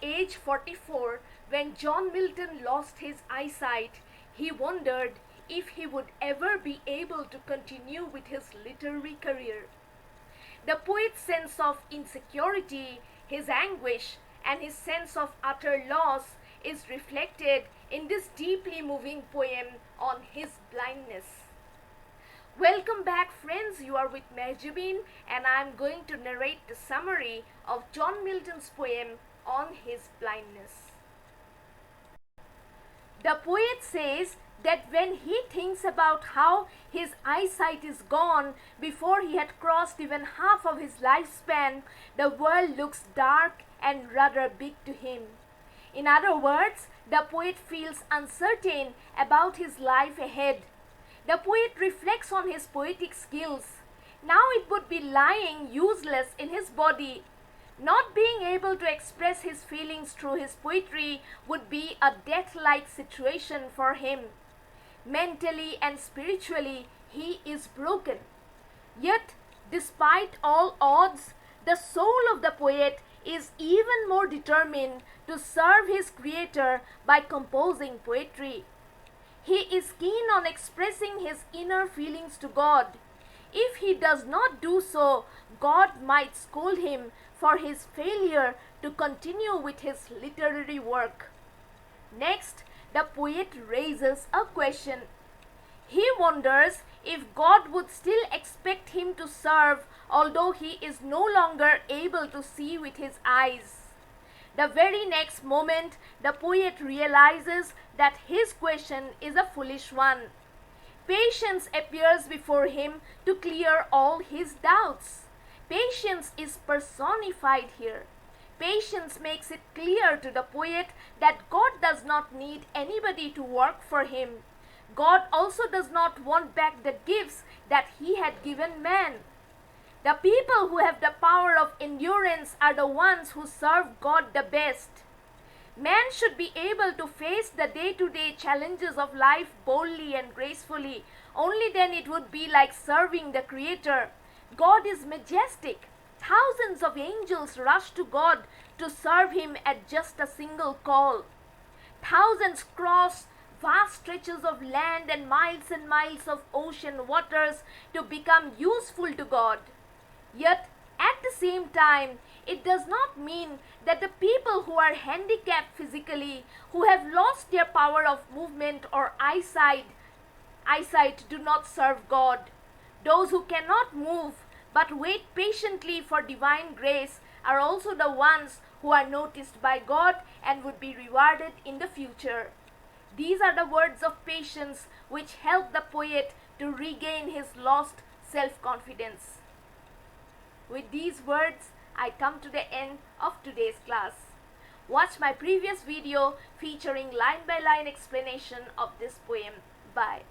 age 44, when John Milton lost his eyesight, he wondered if he would ever be able to continue with his literary career. The poet's sense of insecurity, his anguish, and his sense of utter loss is reflected in this deeply moving poem on his blindness. Welcome back, friends. You are with Mahjabeen, and I am going to narrate the summary of John Milton's poem on his blindness. The poet says that when he thinks about how his eyesight is gone before he had crossed even half of his lifespan, the world looks dark and rather big to him. In other words, the poet feels uncertain about his life ahead. The poet reflects on his poetic skills. Now it would be lying useless in his body. Not being able to express his feelings through his poetry would be a death-like situation for him. Mentally and spiritually, he is broken. Yet, despite all odds, the soul of the poet is even more determined to serve his creator by composing poetry. He is keen on expressing his inner feelings to God. If he does not do so, God might scold him for his failure to continue with his literary work. Next, the poet raises a question. He wonders if God would still expect him to serve although he is no longer able to see with his eyes. The very next moment, the poet realizes that his question is a foolish one. Patience appears before him to clear all his doubts. Patience is personified here. Patience makes it clear to the poet that God does not need anybody to work for him. God also does not want back the gifts that he had given man. The people who have the power of endurance are the ones who serve God the best. Man should be able to face the day-to-day challenges of life boldly and gracefully. Only then it would be like serving the Creator. God is majestic. Thousands of angels rush to God to serve Him at just a single call. Thousands cross vast stretches of land and miles of ocean waters to become useful to God. Yet, at the same time, it does not mean that the people who are handicapped physically, who have lost their power of movement or eyesight do not serve God. Those who cannot move but wait patiently for divine grace are also the ones who are noticed by God and would be rewarded in the future. These are the words of patience which help the poet to regain his lost self-confidence. With these words, I come to the end of today's class. Watch my previous video featuring line-by-line explanation of this poem. Bye.